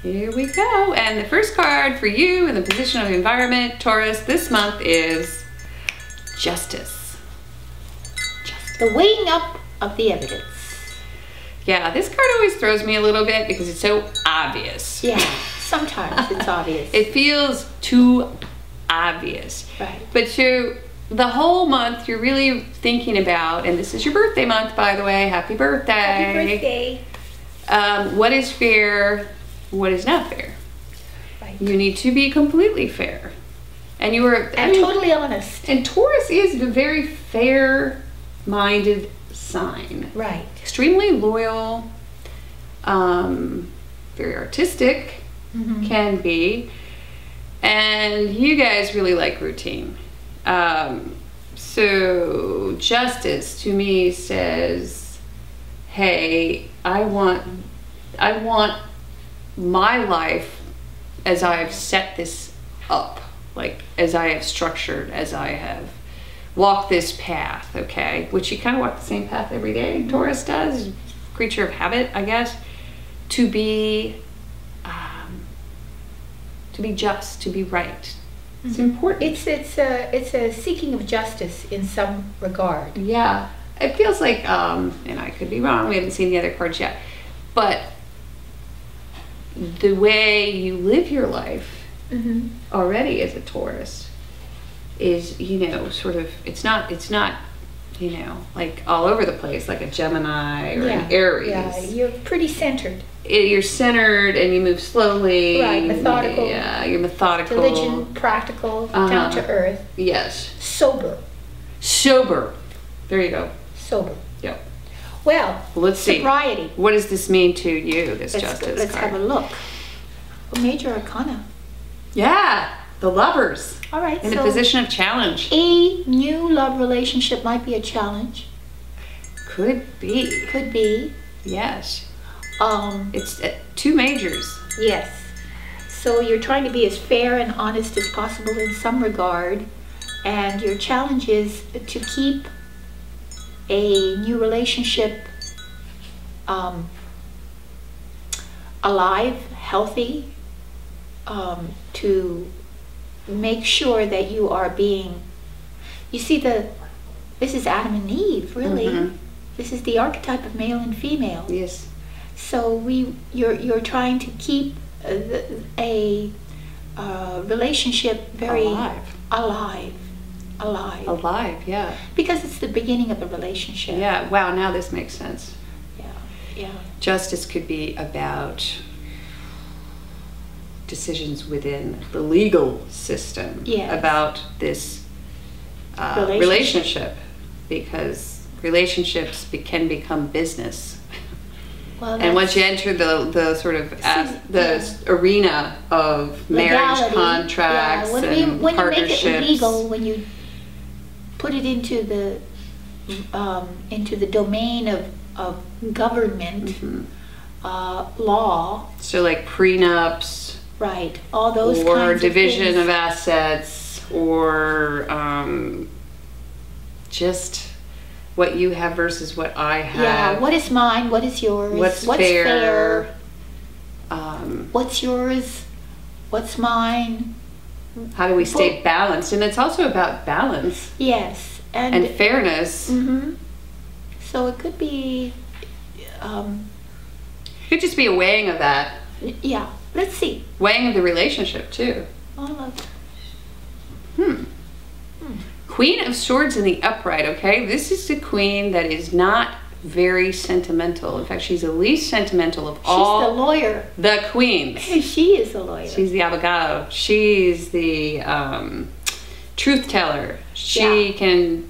Here we go. And the first card for you in the position of the environment, Taurus, this month is Justice. The weighing up of the evidence. Yeah, this card always throws me a little bit because it's so obvious. Yeah, sometimes it's obvious. It feels too obvious. Right. But the whole month you're really thinking about, and this is your birthday month, by the way. Happy birthday. Happy birthday. What is fair? What is not fair? Right. You need to be completely fair. And you were totally honest. And Taurus is a very fair-minded sign. Right. Extremely loyal, very artistic, can be. And you guys really like routine. So Justice to me says, hey, I want my life as I have set this up, like as I have structured, as I have walked this path, okay? Which you kind of walk the same path every day, Taurus does, creature of habit, I guess, to be just, to be right. It's important. It's a seeking of justice in some regard. Yeah, it feels like, and I could be wrong, we haven't seen the other cards yet, but the way you live your life already as a Taurus is, you know, sort of, it's not, you know, like all over the place, like a Gemini or an Aries. Yeah, you're pretty centered. You're centered and you move slowly. Right, methodical. Yeah, you're methodical. Diligent, practical, down to earth. Yes. Sober. Sober. There you go. Sober. Yep. Well, let's see. Sobriety. What does this mean to you, this Justice Let's card? have a look. Major Arcana. Yeah, the Lovers. All right. In a position of challenge. A new love relationship might be a challenge. Could be. Could be. Yes. It's two majors. Yes. So you're trying to be as fair and honest as possible in some regard, and your challenge is to keep a new relationship alive, healthy, to make sure that you are being, you see, this is Adam and Eve, really. This is the archetype of male and female. Yes. So you're trying to keep a relationship very alive, yeah. Because it's the beginning of a relationship. Yeah. Wow. Now this makes sense. Yeah. Justice could be about decisions within the legal system. Yes. About this relationship, because relationships can become business. Well, and once you enter the sort of arena of marriage contracts and when partnerships, you make it legal, when you put it into the domain of government law. So like prenups, right? All those or kinds division of assets, or just what you have versus what I have. Yeah, what is mine? What is yours? What's fair? What's yours? What's mine? How do we stay balanced? And it's also about balance. Yes, and fairness. So it could be. It could just be a weighing of that. Yeah. Let's see. Weighing of the relationship too. Queen of Swords in the upright, okay? This is the queen that is not very sentimental. In fact, she's the least sentimental of all. She's the lawyer. The queens. She is the lawyer. She's the abogado. She's the truth teller. She can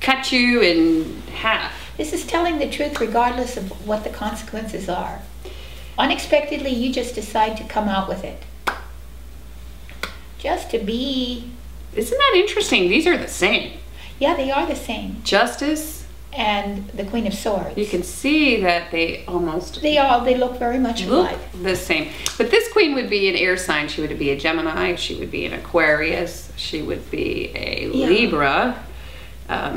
cut you in half. This is telling the truth regardless of what the consequences are. Unexpectedly, you just decide to come out with it. Just to be... Isn't that interesting? These are the same. Yeah, they are the same. Justice and the Queen of Swords. You can see that they almost... They look very much alike. The same. But this queen would be an air sign. She would be a Gemini. She would be an Aquarius. She would be a Libra.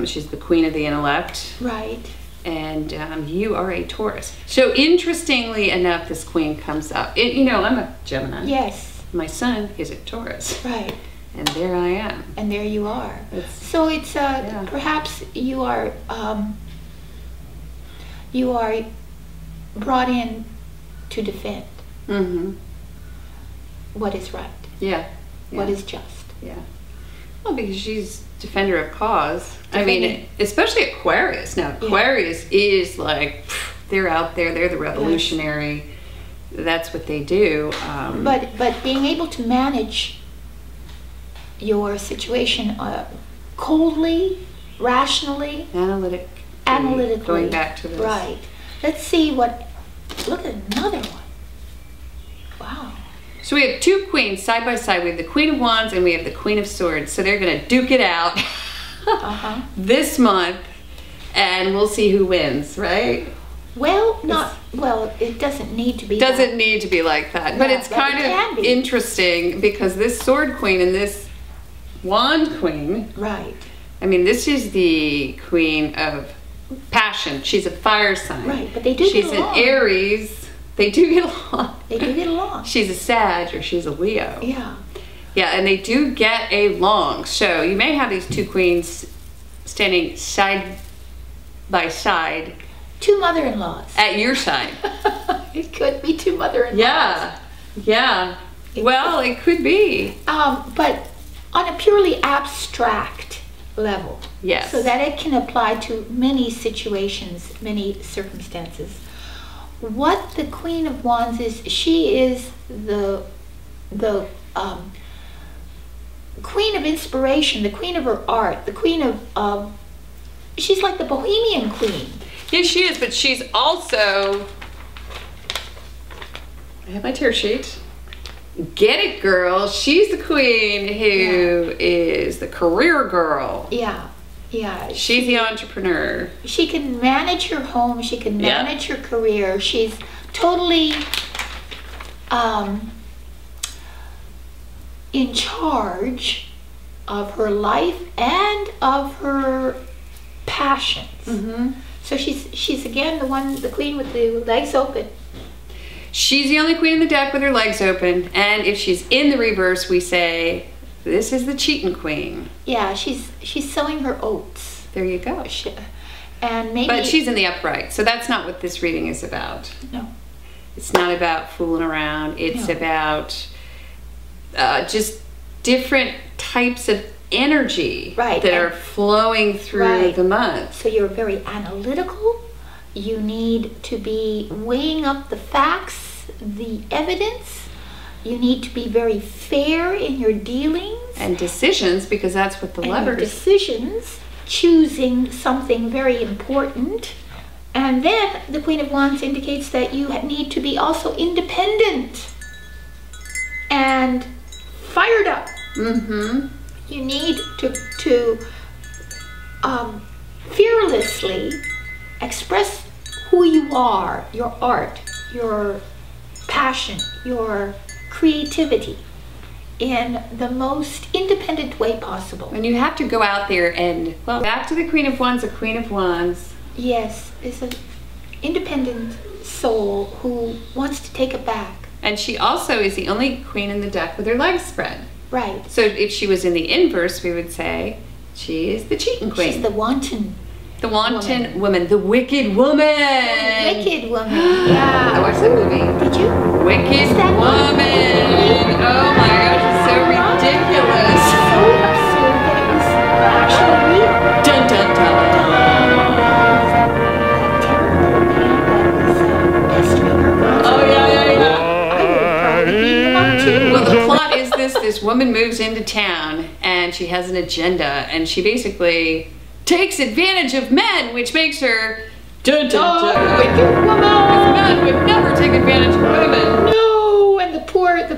She's the queen of the intellect. Right. And you are a Taurus. So interestingly enough, this queen comes up. You know, I'm a Gemini. Yes. My son is a Taurus. Right. And there I am. And there you are. So it's perhaps you are brought in to defend what is right. Yeah. What is just. Yeah. Well, because she's defender of cause. I mean, especially Aquarius. Now, Aquarius is like, they're out there, they're the revolutionary. That's what they do. But being able to manage your situation coldly, rationally, analytically. Going back to this. Right. Let's see what, look at another one. Wow. So we have two queens side by side. We have the Queen of Wands and we have the Queen of Swords. So they're going to duke it out this month, and we'll see who wins, right? Well, it doesn't need to be. Doesn't need to be like that, but it's kind of interesting because this Sword Queen and this Wand Queen. Right. I mean, this is the Queen of Passion. She's a fire sign. Right, but they do get along. She's an Aries. They do get along. They do get along. She's a Sag or she's a Leo. Yeah. Yeah, and they do get along. So you may have these two queens standing side by side. Two mother-in-laws. At your side. It could be two mother-in-laws. Yeah. Yeah. Well, it could be. But on a purely abstract level. Yes. So that it can apply to many situations, many circumstances. What the Queen of Wands is, she is the queen of inspiration, the queen of her art, the queen of she's like the Bohemian queen. Yes, she is, but she's also, I have my tear sheet. Get it, girl. She's the queen who is the career girl. Yeah. Yeah. She's the entrepreneur. She can manage her home. She can manage her career. She's totally in charge of her life and of her passions. So she's again the queen with the legs open. She's the only queen in the deck with her legs open, and if she's in the reverse, we say this is the cheating queen. Yeah, she's sowing her oats. There you go. And maybe, but she's in the upright, so that's not what this reading is about. No. It's not about fooling around. It's about just different types of energy that are flowing through the month. So you're very analytical. You need to be weighing up the facts, the evidence. You need to be very fair in your dealings. And decisions, because that's what the lovers... decisions, choosing something very important. And then the Queen of Wands indicates that you need to be also independent and fired up. You need to fearlessly express who you are, your art, your passion, your creativity in the most independent way possible. And you have to go out there and, well, back to the Queen of Wands, a Queen of Wands. Yes, is an independent soul who wants to take it back. And she also is the only queen in the deck with her legs spread. Right. So if she was in the inverse, we would say she is the cheating queen. She's the wanton. The wanton woman. The wicked woman. The wicked woman. Yeah. I watched that movie. Did you? Wicked woman. Oh my gosh, it's so ridiculous. So absurd that it was actually real. Dun dun dun. Oh yeah. I would probably beat him up too. Well, the plot is this woman moves into town and she has an agenda and she basically takes advantage of men, which makes her dun, dun, dun, wicked woman. Men would never take advantage of women. No, and the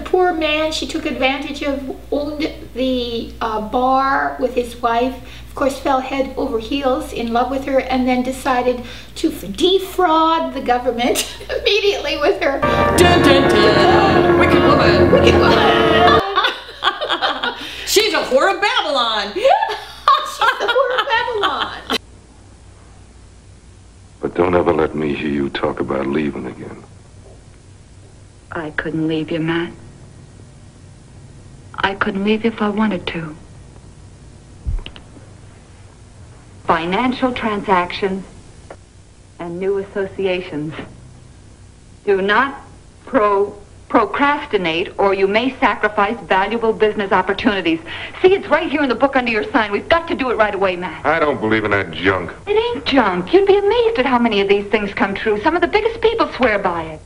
poor man she took advantage of owned the bar with his wife. Of course, fell head over heels in love with her, and then decided to defraud the government immediately with her. Dun dun dun! Wicked woman. Wicked woman. She's a whore of Babylon. She's the whore of Babylon. I couldn't leave you, Matt. I couldn't leave you if I wanted to. Financial transactions and new associations. Do not procrastinate, or you may sacrifice valuable business opportunities. See, it's right here in the book under your sign. We've got to do it right away, Matt. I don't believe in that junk. It ain't junk. You'd be amazed at how many of these things come true. Some of the biggest people swear by it.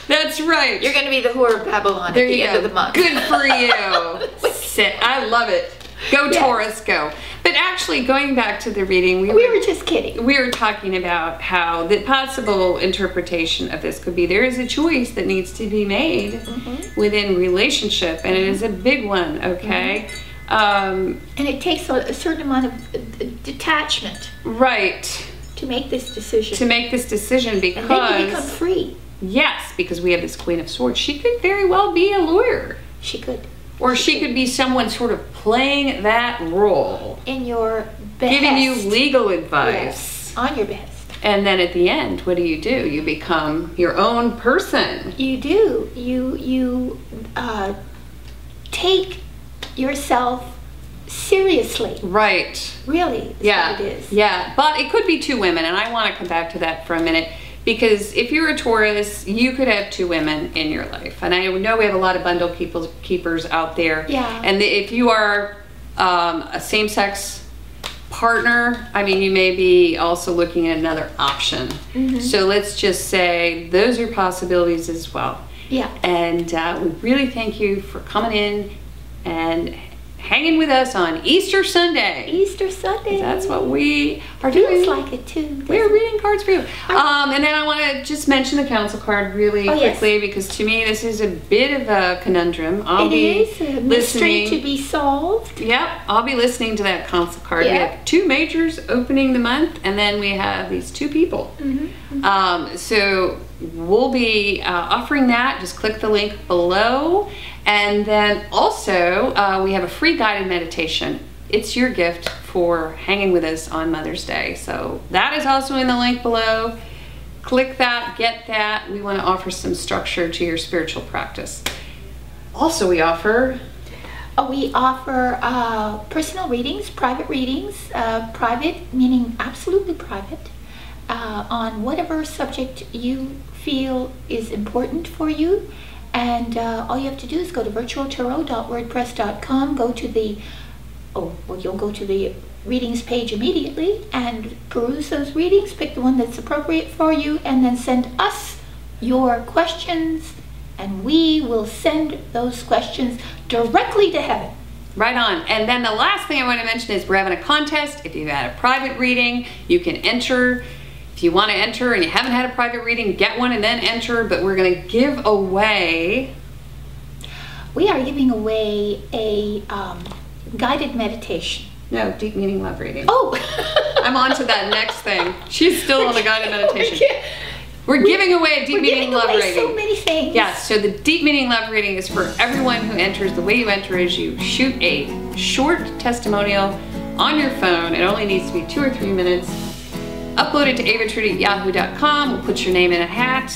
That's right. You're going to be the whore of Babylon There at the you end go. of the month. Good for you. Sit. I love it. Go Yes. Taurus, go. But actually, going back to the reading, We were just kidding. we were talking about how the possible interpretation of this could be there is a choice that needs to be made within relationship, and it is a big one, okay? And it takes a certain amount of detachment Right. to make this decision. To make this decision, and then you become because, free. yes, because we have this Queen of Swords. She could very well be a lawyer. She could. Or she could be someone sort of playing that role, In your behest. giving you legal advice. Yes, on your behest. And then at the end, what do? You become your own person. You do. You take yourself seriously. Right. Really, is Yeah. what it is. Yeah. But it could be two women, and I want to come back to that for a minute. Because if you're a Taurus, you could have two women in your life. And I know we have a lot of bundle keepers out there. Yeah. And if you are a same-sex partner, I mean, you may be also looking at another option. So let's just say those are possibilities as well. Yeah. And we really thank you for coming in and hanging with us on Easter Sunday. Easter Sunday. That's what we are doing. Feels like it too. We're reading cards for you. And then I want to just mention the council card really yes. quickly, because to me this is a bit of a conundrum. I'll It be is a mystery listening. to be solved. Yep, I'll be listening to that council card. We Yeah. have two majors opening the month, and then we have these two people. So we'll be offering that. Just click the link below. And then also, we have a free guided meditation. It's your gift for hanging with us on Mother's Day. So that is also in the link below. Click that, get that. We want to offer some structure to your spiritual practice. Also, we offer Personal readings, private readings, private meaning absolutely private, on whatever subject you feel is important for you. And all you have to do is go to virtualtarot.wordpress.com, you'll go to the readings page immediately and peruse those readings, pick the one that's appropriate for you, and then send us your questions, and we will send those questions directly to heaven. right on. And then the last thing I want to mention is we're having a contest. If you've had a private reading, you can enter. If you want to enter and you haven't had a private reading, get one and then enter. But we're going to give away... We are giving away a guided meditation. No, deep meaning love reading. Oh! I'm on to that next thing. She's still on the guided meditation. We're giving away a deep meaning love reading. So many things. Yes, so the deep meaning love reading is for everyone who enters. The way you enter is you shoot a short testimonial on your phone. It only needs to be 2 or 3 minutes. Upload it to avatrudy@yahoo.com. We'll put your name in a hat.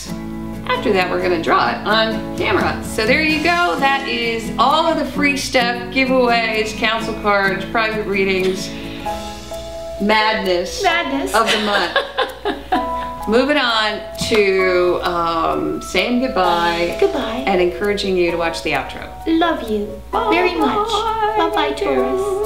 After that, we're gonna draw it on camera. So there you go. That is all of the free stuff, giveaways, council cards, private readings, madness of the month. Moving on to saying goodbye. Goodbye. And encouraging you to watch the outro. Love you very much. Bye-bye, Taurus.